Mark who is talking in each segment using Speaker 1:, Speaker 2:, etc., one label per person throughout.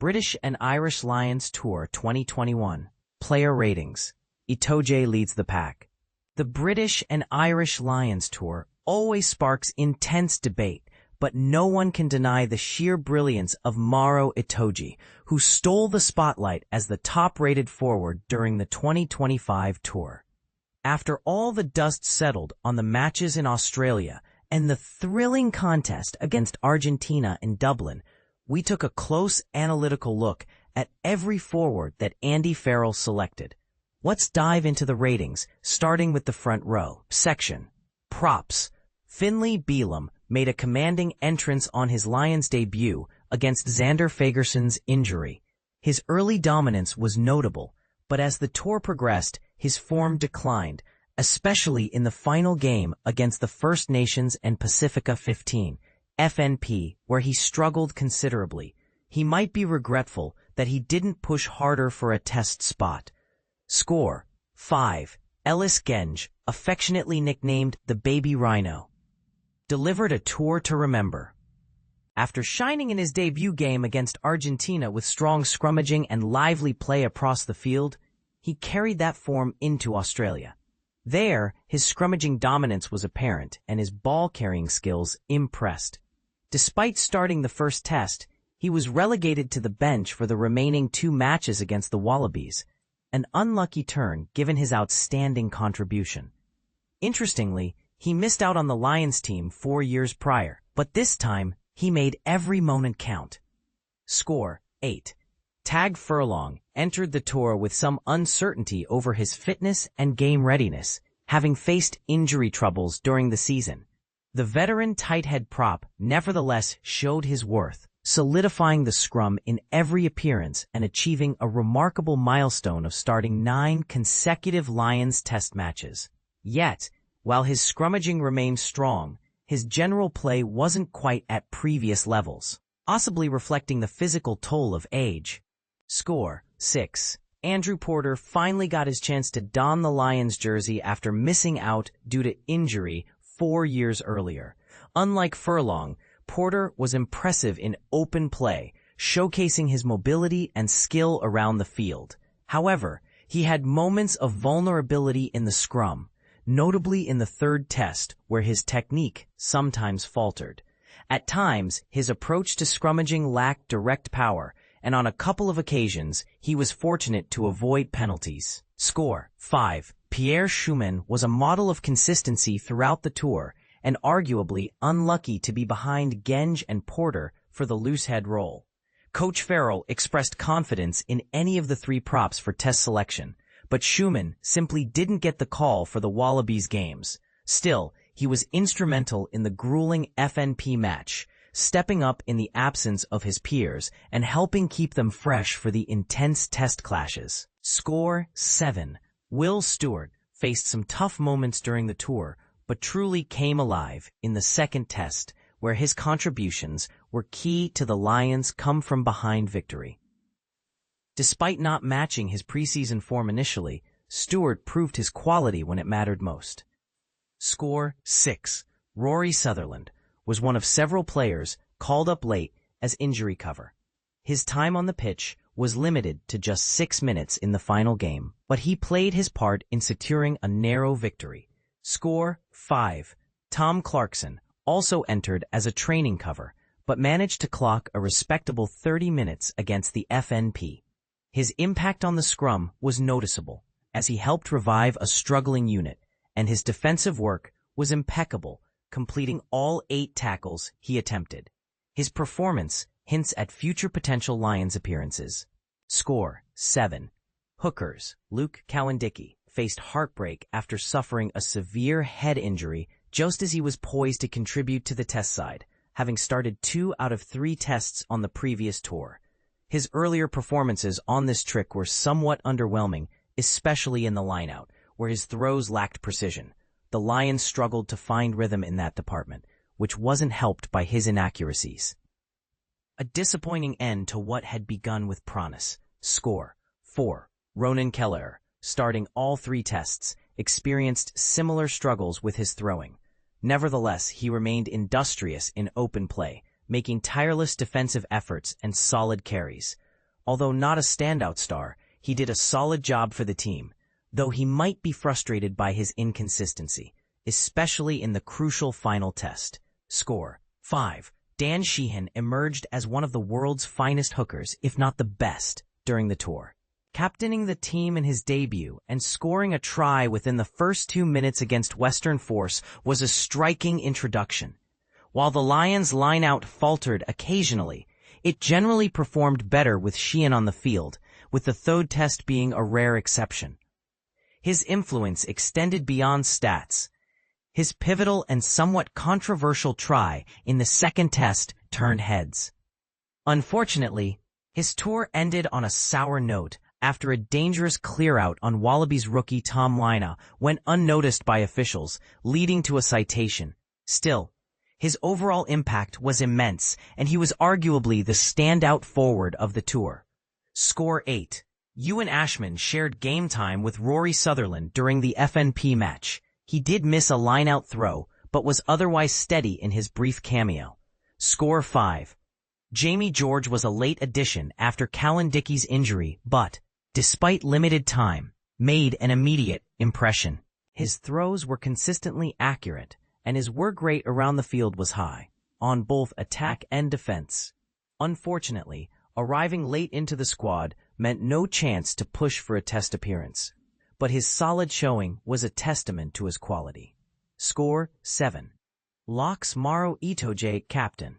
Speaker 1: British and Irish Lions Tour 2021. Player ratings. Itoje leads the pack. The British and Irish Lions Tour always sparks intense debate, but no one can deny the sheer brilliance of Maro Itoje, who stole the spotlight as the top-rated forward during the 2025 tour. After all the dust settled on the matches in Australia and the thrilling contest against Argentina in Dublin, we took a close analytical look at every forward that Andy Farrell selected. Let's dive into the ratings, starting with the front row. Section. Props. Finlay Bealham made a commanding entrance on his Lions debut against Xander Fagerson's injury. His early dominance was notable, but as the tour progressed, his form declined, especially in the final game against the First Nations and Pacifica 15, FNP, where he struggled considerably. He might be regretful that he didn't push harder for a test spot. Score. 5. Ellis Genge, affectionately nicknamed the Baby Rhino, delivered a tour to remember. After shining in his debut game against Argentina with strong scrummaging and lively play across the field, he carried that form into Australia. There, his scrummaging dominance was apparent and his ball-carrying skills impressed. Despite starting the first test, he was relegated to the bench for the remaining 2 matches against the Wallabies, an unlucky turn given his outstanding contribution. Interestingly, he missed out on the Lions team 4 years prior, but this time he made every moment count. Score. 8. Tadhg Furlong entered the tour with some uncertainty over his fitness and game readiness, having faced injury troubles during the season. The veteran tight head prop nevertheless showed his worth, solidifying the scrum in every appearance and achieving a remarkable milestone of starting 9 consecutive Lions test matches. Yet, while his scrummaging remained strong, his general play wasn't quite at previous levels, possibly reflecting the physical toll of age. Score. 6. Andrew Porter finally got his chance to don the Lions jersey after missing out due to injury 4 years earlier. Unlike Furlong, Porter was impressive in open play, showcasing his mobility and skill around the field. However, he had moments of vulnerability in the scrum, notably in the third test, where his technique sometimes faltered. At times, his approach to scrummaging lacked direct power, and on a couple of occasions, he was fortunate to avoid penalties. Score. 5. Pierre Schumann was a model of consistency throughout the tour, and arguably unlucky to be behind Genge and Porter for the loosehead role. Coach Farrell expressed confidence in any of the 3 props for test selection, but Schumann simply didn't get the call for the Wallabies games. Still, he was instrumental in the grueling FNP match, stepping up in the absence of his peers and helping keep them fresh for the intense test clashes. Score. 7. Will Stewart faced some tough moments during the tour, but truly came alive in the second test, where his contributions were key to the Lions' come-from-behind victory. Despite not matching his preseason form initially, Stewart proved his quality when it mattered most. Score. 6. Rory Sutherland was one of several players called up late as injury cover. His time on the pitch was limited to just 6 minutes in the final game, but he played his part in securing a narrow victory. Score. 5. Tom Clarkson also entered as a training cover, but managed to clock a respectable 30 minutes against the FNP. His impact on the scrum was noticeable, as he helped revive a struggling unit, and his defensive work was impeccable, completing all 8 tackles he attempted. His performance hints at future potential Lions appearances. Score. 7. Hookers Luke Cowan-Dickey faced heartbreak after suffering a severe head injury just as he was poised to contribute to the test side, having started 2 out of 3 tests on the previous tour. His earlier performances on this trick were somewhat underwhelming, especially in the lineout, where his throws lacked precision. The Lions struggled to find rhythm in that department, which wasn't helped by his inaccuracies. A disappointing end to what had begun with promise. Score. 4. Ronan Kelleher, starting all 3 tests, experienced similar struggles with his throwing. Nevertheless, he remained industrious in open play, making tireless defensive efforts and solid carries. Although not a standout star, he did a solid job for the team, though he might be frustrated by his inconsistency, especially in the crucial final test. Score: 5. Dan Sheehan emerged as one of the world's finest hookers, if not the best, during the tour. Captaining the team in his debut and scoring a try within the first 2 minutes against Western Force was a striking introduction. While the Lions' line-out faltered occasionally, it generally performed better with Sheehan on the field, with the third test being a rare exception. His influence extended beyond stats. His pivotal and somewhat controversial try in the second test turned heads. Unfortunately, his tour ended on a sour note after a dangerous clear-out on Wallabies rookie Tom Lynagh went unnoticed by officials, leading to a citation. Still, his overall impact was immense, and he was arguably the standout forward of the tour. Score: 8. Ewan Ashman shared game time with Rory Sutherland during the FNP match. He did miss a line-out throw, but was otherwise steady in his brief cameo. Score: 5. Jamie George was a late addition after Callan Dickey's injury, but, despite limited time, made an immediate impression. His throws were consistently accurate, and his work rate around the field was high, on both attack and defense. Unfortunately, arriving late into the squad meant no chance to push for a test appearance, but his solid showing was a testament to his quality. Score: 7. Locks Maro Itoje, captain,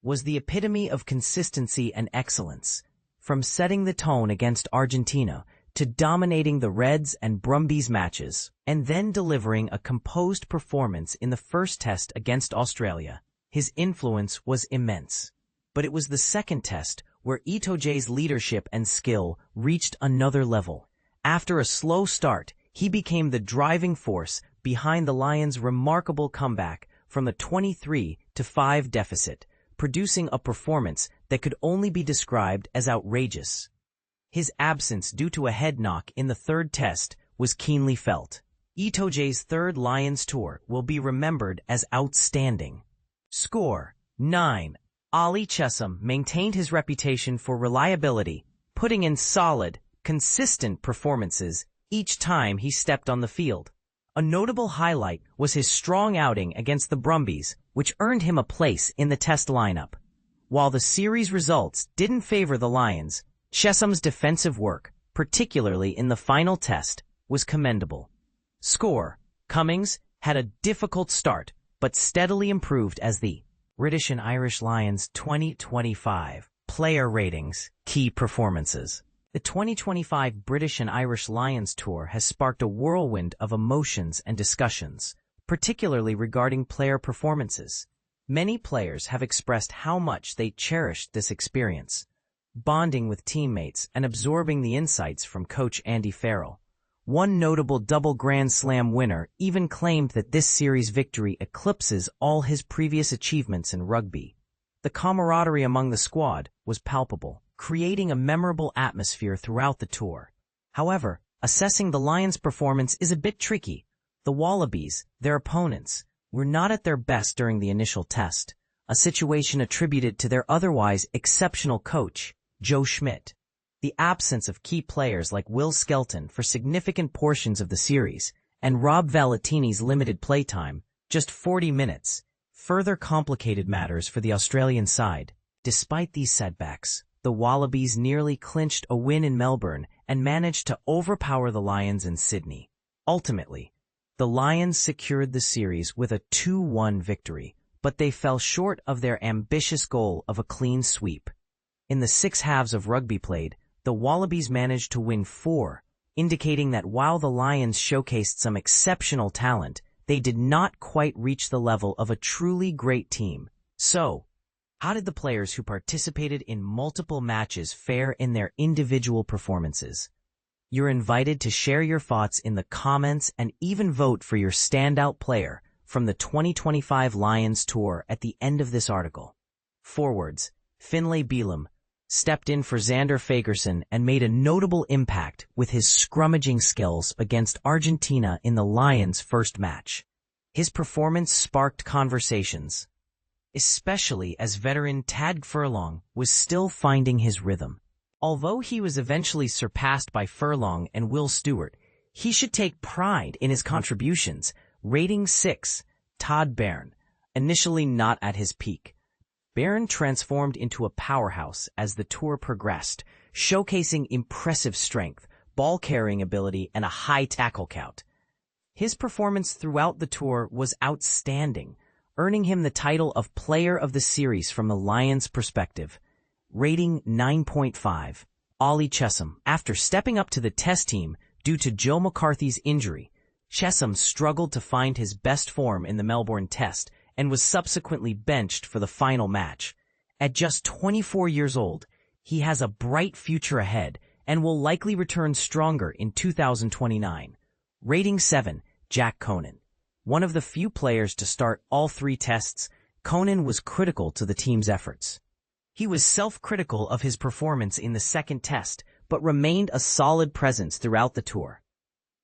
Speaker 1: was the epitome of consistency and excellence, from setting the tone against Argentina to dominating the Reds and Brumbies matches, and then delivering a composed performance in the first test against Australia. His influence was immense. But it was the second test where Itoje's leadership and skill reached another level. After a slow start, he became the driving force behind the Lions' remarkable comeback from the 23-5 deficit, producing a performance that could only be described as outrageous. His absence due to a head knock in the third test was keenly felt. Itoje's third Lions tour will be remembered as outstanding. Score: 9. Ollie Chessum maintained his reputation for reliability, putting in solid, consistent performances each time he stepped on the field. A notable highlight was his strong outing against the Brumbies, which earned him a place in the test lineup. While the series results didn't favor the Lions, Chessum's defensive work, particularly in the final test, was commendable. Score: Cummings had a difficult start, but steadily improved as the British and Irish Lions 2025 Player Ratings Key Performances. The 2025 British and Irish Lions Tour has sparked a whirlwind of emotions and discussions, particularly regarding player performances. Many players have expressed how much they cherished this experience, bonding with teammates and absorbing the insights from coach Andy Farrell. One notable double Grand Slam winner even claimed that this series victory eclipses all his previous achievements in rugby. The camaraderie among the squad was palpable, creating a memorable atmosphere throughout the tour. However, assessing the Lions' performance is a bit tricky. The Wallabies, their opponents, were not at their best during the initial test, a situation attributed to their otherwise exceptional coach, Joe Schmidt. The absence of key players like Will Skelton for significant portions of the series, and Rob Valetini's limited playtime, just 40 minutes, further complicated matters for the Australian side. Despite these setbacks, the Wallabies nearly clinched a win in Melbourne and managed to overpower the Lions in Sydney. Ultimately, the Lions secured the series with a 2-1 victory, but they fell short of their ambitious goal of a clean sweep. In the 6 halves of rugby played, the Wallabies managed to win 4, indicating that while the Lions showcased some exceptional talent, they did not quite reach the level of a truly great team. So, how did the players who participated in multiple matches fare in their individual performances? You're invited to share your thoughts in the comments and even vote for your standout player from the 2025 Lions Tour at the end of this article. Forwards: Finlay Bealham stepped in for Xander Fagerson and made a notable impact with his scrummaging skills against Argentina in the Lions' first match. His performance sparked conversations, especially as veteran Tadhg Furlong was still finding his rhythm. Although he was eventually surpassed by Furlong and Will Stewart, he should take pride in his contributions. Rating 6, Tadhg Beirne, initially not at his peak. Beirne transformed into a powerhouse as the tour progressed, showcasing impressive strength, ball-carrying ability, and a high tackle count. His performance throughout the tour was outstanding, earning him the title of Player of the Series from the Lions' perspective. Rating 9.5, Ollie Chessum. After stepping up to the Test team due to Joe McCarthy's injury, Chessum struggled to find his best form in the Melbourne Test and was subsequently benched for the final match. At just 24 years old, he has a bright future ahead and will likely return stronger in 2029. Rating 7, Jack Conan. One of the few players to start all 3 tests, Conan was critical to the team's efforts. He was self-critical of his performance in the second test, but remained a solid presence throughout the tour.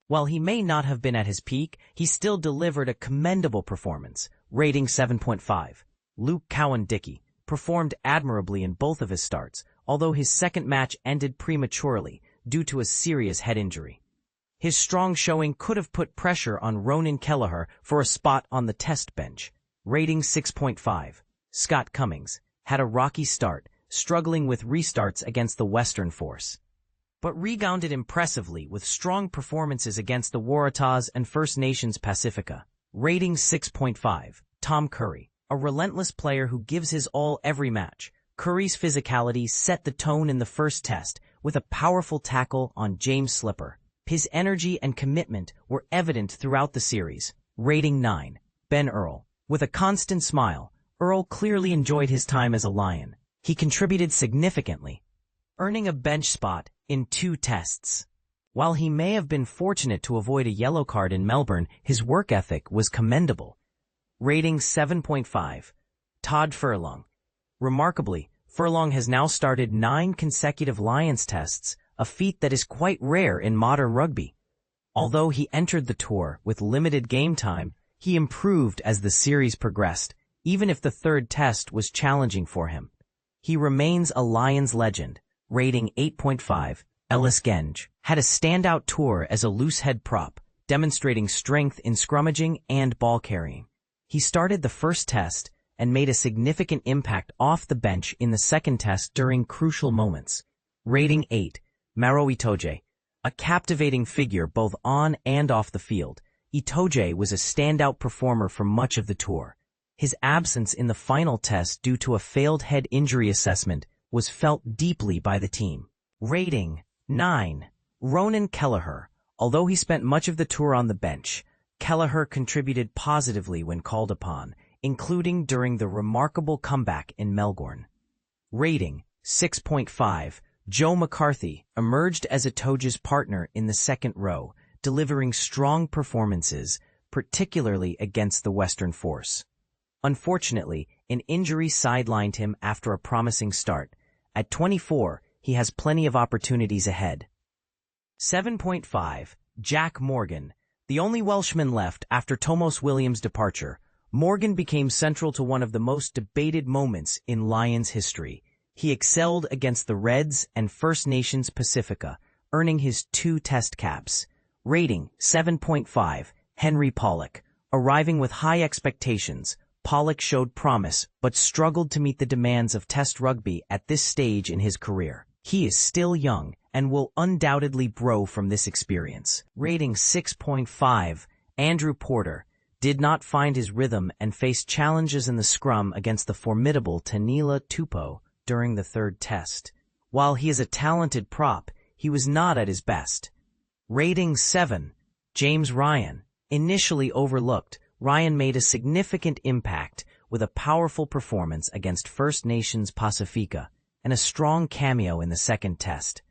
Speaker 1: While he may not have been at his peak, he still delivered a commendable performance. Rating 7.5. Luke Cowan-Dickey performed admirably in both of his starts, although his second match ended prematurely due to a serious head injury. His strong showing could have put pressure on Ronan Kelleher for a spot on the test bench. Rating 6.5. Scott Cummings had a rocky start, struggling with restarts against the Western Force, but rebounded impressively with strong performances against the Waratahs and First Nations Pacifica. Rating 6.5. Tom Curry, a relentless player who gives his all every match. Curry's physicality set the tone in the first test with a powerful tackle on James Slipper. His energy and commitment were evident throughout the series. Rating 9. Ben Earl. With a constant smile, Earl clearly enjoyed his time as a Lion. He contributed significantly, earning a bench spot in 2 tests. While he may have been fortunate to avoid a yellow card in Melbourne, his work ethic was commendable. Rating 7.5. Tadhg Furlong. Remarkably, Furlong has now started 9 consecutive Lions tests, a feat that is quite rare in modern rugby. Although he entered the tour with limited game time, he improved as the series progressed, even if the third test was challenging for him. He remains a Lions legend. Rating 8.5. Ellis Genge had a standout tour as a loose head prop, demonstrating strength in scrummaging and ball carrying. He started the first test and made a significant impact off the bench in the second test during crucial moments. Rating 8. Maro Itoje. A captivating figure both on and off the field, Itoje was a standout performer for much of the tour. His absence in the final test due to a failed head injury assessment was felt deeply by the team. Rating 9. Ronan Kelleher. Although he spent much of the tour on the bench, Kelleher contributed positively when called upon, including during the remarkable comeback in Melbourne. Rating 6.5. Joe McCarthy emerged as Itoje's partner in the second row, delivering strong performances, particularly against the Western Force. Unfortunately, an injury sidelined him after a promising start. At 24, he has plenty of opportunities ahead. 7.5. Jack Morgan. The only Welshman left after Tomos Williams' departure, Morgan became central to one of the most debated moments in Lions history. He excelled against the Reds and First Nations Pacifica, earning his 2 test caps. Rating 7.5. Henry Pollock. Arriving with high expectations, Pollock showed promise but struggled to meet the demands of Test rugby at this stage in his career. He is still young and will undoubtedly grow from this experience. Rating 6.5. Andrew Porter did not find his rhythm and faced challenges in the scrum against the formidable Tanila Tupou during the third test. While he is a talented prop, he was not at his best. Rating 7. James Ryan. Initially overlooked, Ryan made a significant impact with a powerful performance against First Nations Pacifica and a strong cameo in the second test.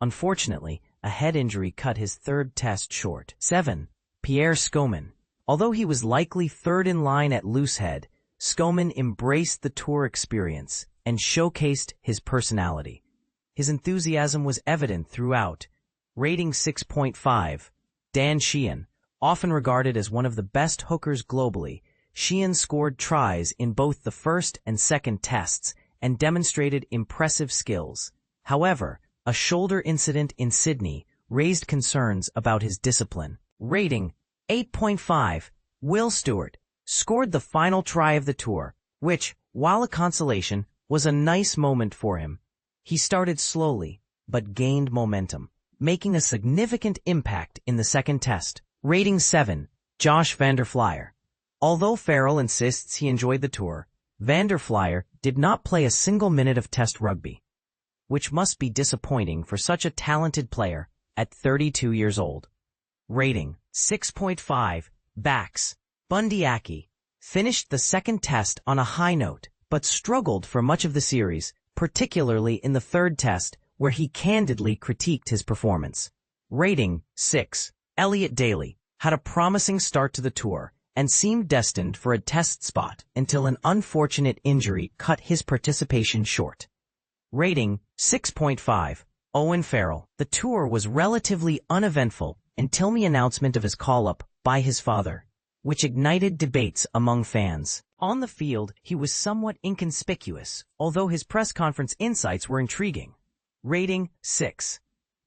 Speaker 1: Unfortunately, a head injury cut his third test short. 7. Pierre Schoeman. Although he was likely third in line at loosehead, Schoeman embraced the tour experience and showcased his personality. His enthusiasm was evident throughout. Rating 6.5. Dan Sheehan. Often regarded as one of the best hookers globally, Sheehan scored tries in both the first and second tests and demonstrated impressive skills. However, A shoulder incident in Sydney raised concerns about his discipline. Rating 8.5. Will Stewart scored the final try of the tour, which, while a consolation, was a nice moment for him. He started slowly, but gained momentum, making a significant impact in the second test. Rating 7. Josh van der Flier. Although Farrell insists he enjoyed the tour, van der Flier did not play a single minute of test rugby, which must be disappointing for such a talented player at 32 years old. Rating 6.5. Backs. Bundee Aki finished the second test on a high note, but struggled for much of the series, particularly in the third test, where he candidly critiqued his performance. Rating 6. Elliot Daly had a promising start to the tour and seemed destined for a test spot until an unfortunate injury cut his participation short. Rating 6.5. Owen Farrell. The tour was relatively uneventful until the announcement of his call-up by his father, which ignited debates among fans. On the field, he was somewhat inconspicuous, although his press conference insights were intriguing. Rating 6.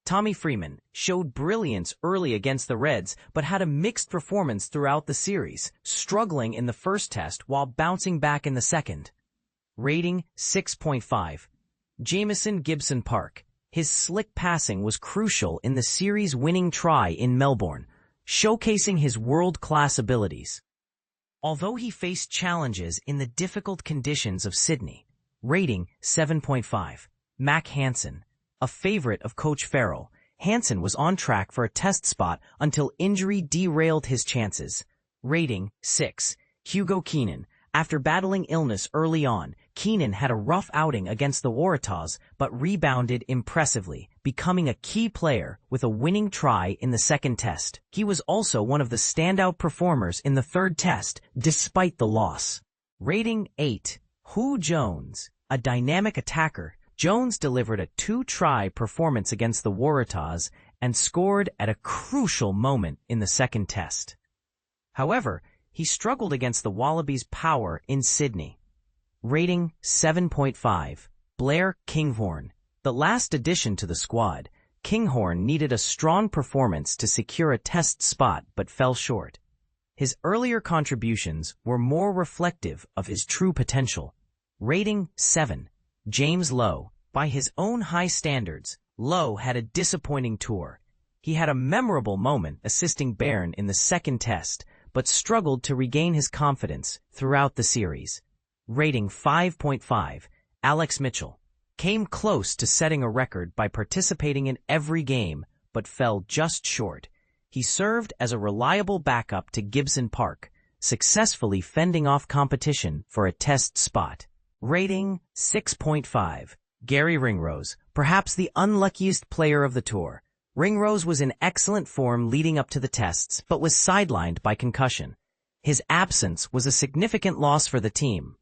Speaker 1: Tommy Freeman showed brilliance early against the Reds, but had a mixed performance throughout the series, struggling in the first test while bouncing back in the second. Rating 6.5. Jamison Gibson Park. His slick passing was crucial in the series-winning try in Melbourne, showcasing his world-class abilities. Although he faced challenges in the difficult conditions of Sydney. Rating 7.5. Mac Hansen. A favorite of Coach Farrell, Hansen was on track for a test spot until injury derailed his chances. Rating 6. Hugo Keenan. After battling illness early on, Keenan had a rough outing against the Waratahs but rebounded impressively, becoming a key player with a winning try in the second test. He was also one of the standout performers in the third test, despite the loss. Rating 8. Hu Jones. A dynamic attacker, Jones delivered a 2-try performance against the Waratahs and scored at a crucial moment in the second test. However, he struggled against the Wallabies' power in Sydney. Rating 7.5. Blair Kinghorn. The last addition to the squad, Kinghorn needed a strong performance to secure a test spot but fell short. His earlier contributions were more reflective of his true potential. Rating 7. James Lowe. By his own high standards, Lowe had a disappointing tour. He had a memorable moment assisting Beirne in the second test, but struggled to regain his confidence throughout the series. Rating 5.5. Alex Mitchell. Came close to setting a record by participating in every game, but fell just short. He served as a reliable backup to Gibson Park, successfully fending off competition for a test spot. Rating 6.5. Gary Ringrose, perhaps the unluckiest player of the tour. Ringrose was in excellent form leading up to the tests, but was sidelined by concussion. His absence was a significant loss for the team.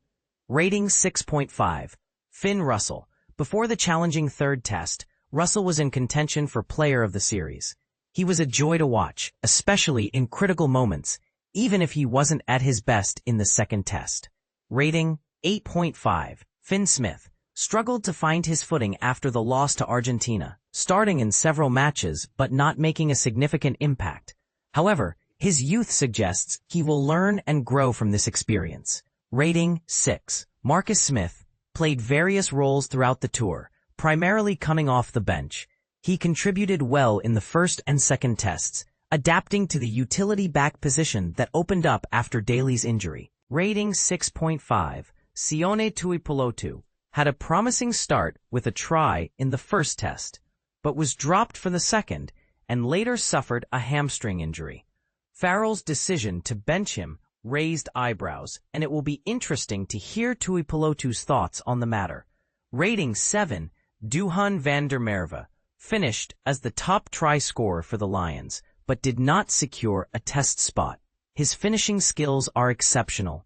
Speaker 1: Rating 6.5. Finn Russell. Before the challenging third test, Russell was in contention for Player of the Series. He was a joy to watch, especially in critical moments, even if he wasn't at his best in the second test. Rating 8.5. Finn Smith struggled to find his footing after the loss to Argentina, starting in several matches but not making a significant impact. However, his youth suggests he will learn and grow from this experience. Rating 6. Marcus Smith played various roles throughout the tour, primarily coming off the bench. He contributed well in the first and second tests, adapting to the utility back position that opened up after Daly's injury. Rating 6.5. Sione Tuipulotu had a promising start with a try in the first test, but was dropped for the second and later suffered a hamstring injury. Farrell's decision to bench him raised eyebrows, and it will be interesting to hear Tuipulotu's thoughts on the matter. Rating 7. Duhan van der Merwe finished as the top try scorer for the Lions, but did not secure a test spot. His finishing skills are exceptional,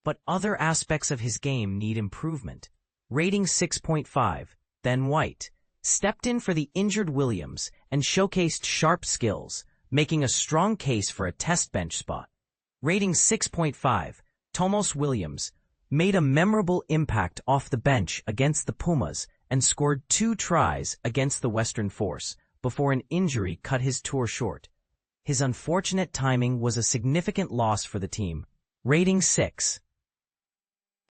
Speaker 1: but other aspects of his game need improvement. Rating 6.5. Ben White stepped in for the injured Williams and showcased sharp skills, making a strong case for a test bench spot. Rating 6.5. Tomas Williams made a memorable impact off the bench against the Pumas and scored 2 tries against the Western Force before an injury cut his tour short. His unfortunate timing was a significant loss for the team. Rating 6.